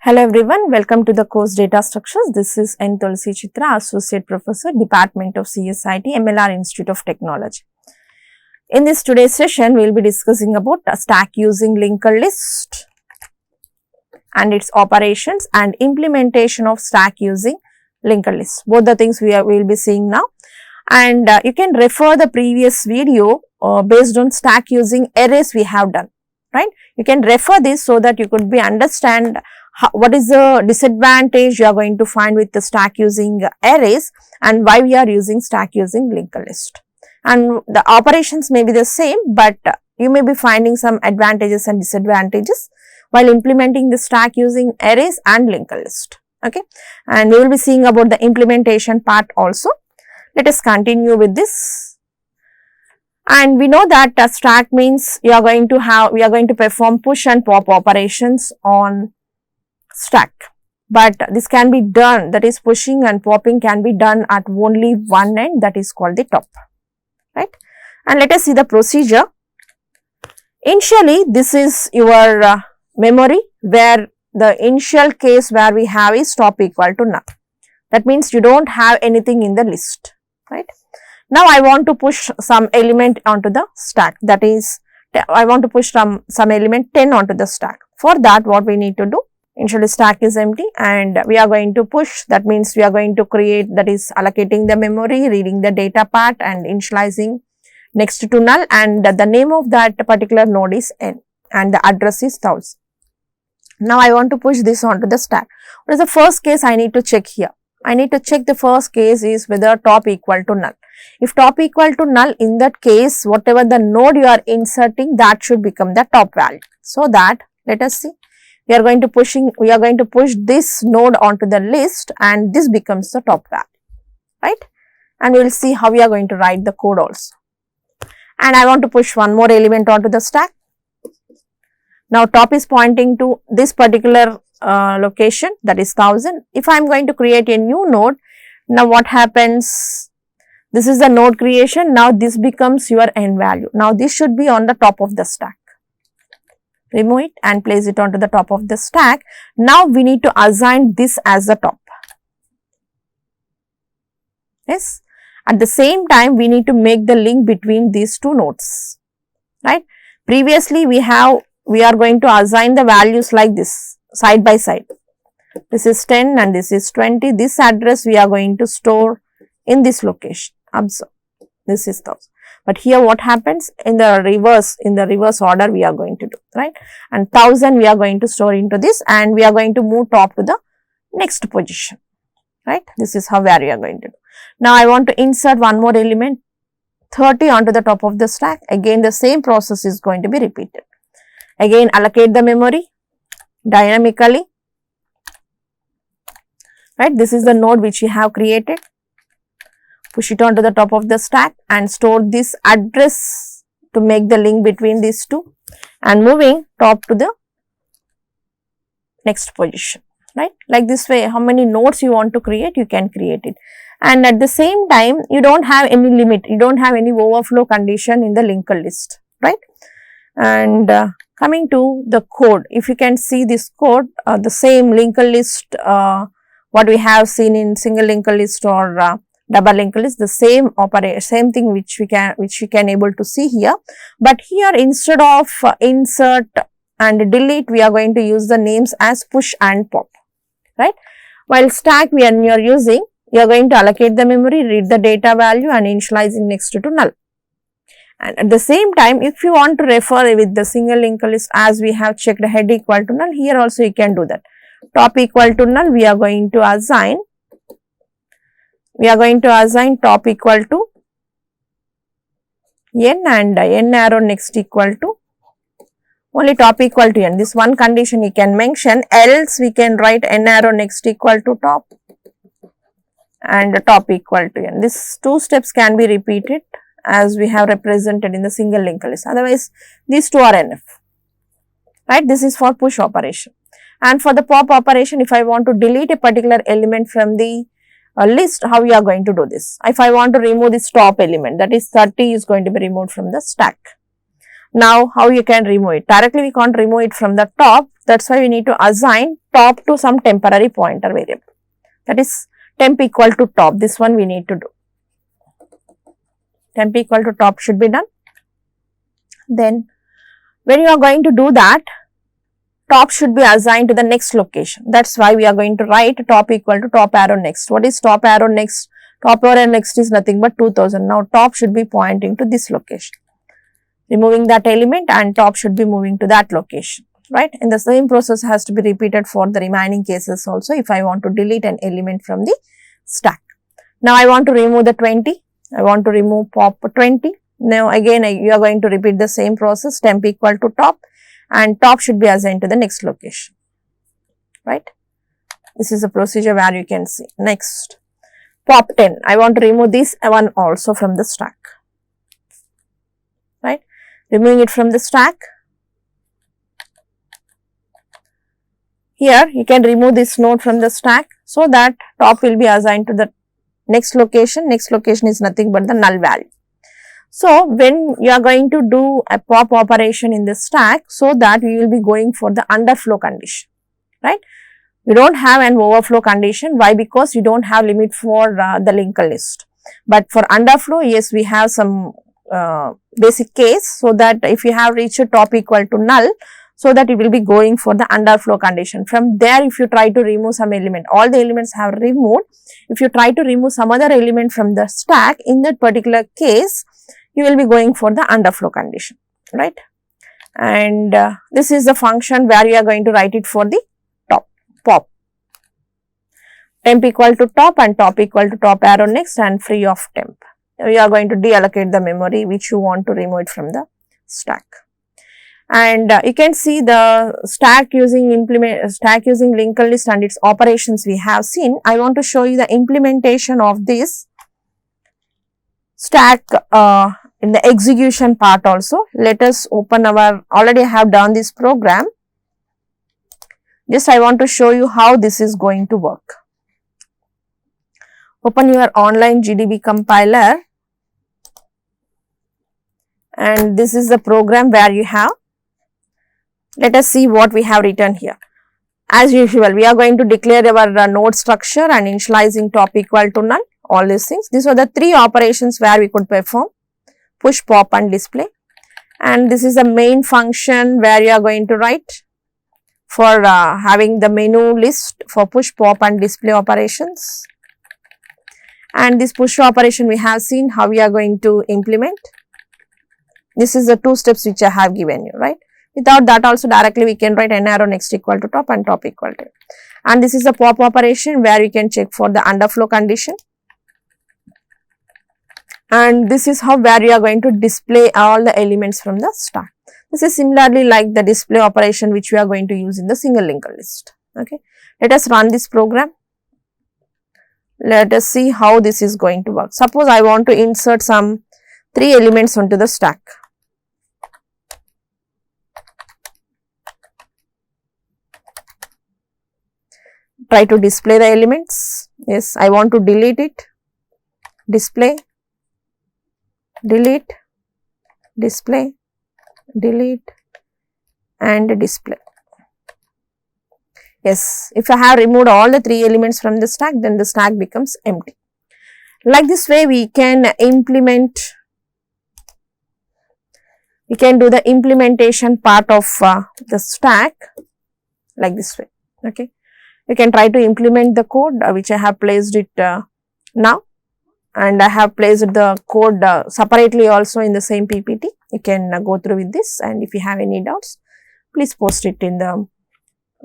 Hello everyone, welcome to the course Data Structures. This is Thulasi Chitra, Associate Professor, Department of CSIT, MLR Institute of Technology. In this today's session, we will be discussing about a stack using linked list and its operations and implementation of stack using linked list. Both the things we will be seeing now. And you can refer the previous video based on stack using arrays we have done, right? You can refer this so that you could understand what is the disadvantage you are going to find with the stack using arrays and why we are using stack using linked list. And the operations may be the same, but you may be finding some advantages and disadvantages while implementing the stack using arrays and linked list. Okay, and we will be seeing about the implementation part also. Let us continue with this. And we know that a stack means we are going to perform push and pop operations on stack, but this can be done, that is pushing and popping can be done at only one end, that is called the top, right? And let us see the procedure. Initially, this is your memory where the initial case where we have is top equal to null. That means you don't have anything in the list, right? Now I want to push some element onto the stack, that is I want to push some element 10 onto the stack. For that, what we need to do? Initially stack is empty and we are going to push, that means we are going to create, that is allocating the memory, reading the data part and initializing next to null, and the name of that particular node is n and the address is 1000. Now I want to push this onto the stack. What is the first case I need to check here? I need to check the first case is whether top equal to null. If top equal to null, in that case whatever the node you are inserting, that should become the top value. So that, let us see. We are going to push this node onto the list and this becomes the top value, right? And we will see how we are going to write the code also. And I want to push one more element onto the stack. Now top is pointing to this particular location, that is 1000. If I am going to create a new node, now what happens? This is the node creation. Now this becomes your n value. Now this should be on the top of the stack. Remove it and place it onto the top of the stack. Now we need to assign this as the top. Yes. At the same time, we need to make the link between these two nodes, right? Previously, we are going to assign the values like this, side by side. This is 10 and this is 20. This address we are going to store in this location. Observe, this is 1000. But here what happens, in the reverse order we are going to do, right? And 1000 we are going to store into this and we are going to move top to the next position, right? This is how we are going to do. Now I want to insert one more element, 30 onto the top of the stack. Again the same process is going to be repeated. Again allocate the memory dynamically, right? This is the node which we have created. Push it onto the top of the stack and store this address to make the link between these two and moving top to the next position, right? Like this way, how many nodes you want to create, you can create it. And at the same time, you don't have any limit, you don't have any overflow condition in the linked list, right? And coming to the code, if you can see this code, the same linked list, what we have seen in single linked list or double linked list, the same thing which we can able to see here, but here instead of insert and delete, we are going to use the names as push and pop, right? While stack you are using, you are going to allocate the memory, read the data value and initializing next to null. And at the same time, if you want to refer with the single linked list, as we have checked head equal to null, here also you can do that. Top equal to null, we are going to assign top equal to n and n arrow next equal to only top equal to n. This one condition you can mention, else we can write n arrow next equal to top and top equal to n. These two steps can be repeated as we have represented in the single linked list. Otherwise, these two are enough, right? This is for push operation. And for the pop operation, if I want to delete a particular element from the list, how we are going to do this? If I want to remove this top element, that is 30 is going to be removed from the stack. Now, how you can remove it? Directly we can't remove it from the top. That's why we need to assign top to some temporary pointer variable. That is temp equal to top. This one we need to do. Temp equal to top should be done. Then when you are going to do that, top should be assigned to the next location. That's why we are going to write top equal to top arrow next. What is top arrow next? Top arrow next is nothing but 2000. Now top should be pointing to this location. Removing that element and top should be moving to that location, right? And the same process has to be repeated for the remaining cases also if I want to delete an element from the stack. Now I want to remove the 20. I want to remove pop 20. Now again you are going to repeat the same process, temp equal to top, and top should be assigned to the next location, right? This is a procedure where you can see. Next, pop 10. I want to remove this one also from the stack, right? Removing it from the stack. Here you can remove this node from the stack so that top will be assigned to the next location. Next location is nothing but the null value. So when you are going to do a pop operation in the stack, so that we will be going for the underflow condition, right? We don't have an overflow condition. Why? Because you don't have limit for the linked list. But for underflow, yes, we have some basic case, so that if you have reached a top equal to null, so that it will be going for the underflow condition. From there, if you try to remove some element, all the elements have removed. If you try to remove some other element from the stack, in that particular case, you will be going for the underflow condition, right? And this is the function where you are going to write it for the top, pop. Temp equal to top and top equal to top arrow next and free of temp. You are going to deallocate the memory which you want to remove it from the stack. And you can see the stack using linked list and its operations we have seen. I want to show you the implementation of this stack in the execution part also. Let us open our, already have done this program. Just I want to show you how this is going to work. Open your online GDB compiler, and this is the program where you have. Let us see what we have written here. As usual, we are going to declare our node structure and initializing top equal to null, all these things. These are the three operations where we could perform: push, pop and display. And this is the main function where you are going to write for having the menu list for push, pop and display operations. And this push operation we have seen how we are going to implement. This is the two steps which I have given you, right? Without that also directly we can write n arrow next equal to top and top equal to. And this is the pop operation where you can check for the underflow condition. And this is how where you are going to display all the elements from the stack. This is similarly like the display operation which we are going to use in the single linked list. Okay. Let us run this program. Let us see how this is going to work. Suppose I want to insert some 3 elements onto the stack. Try to display the elements. Yes, I want to delete it. Display, delete, display, delete and display. Yes, if I have removed all the 3 elements from the stack, then the stack becomes empty. Like this way we can implement, we can do the implementation part of the stack like this way. Okay. You can try to implement the code which I have placed it now, and I have placed the code separately also in the same PPT. You can go through with this, and if you have any doubts, please post it in the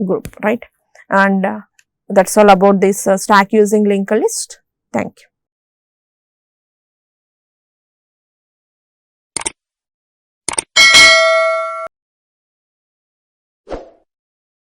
group, right? And that's all about this stack using linked list. Thank you.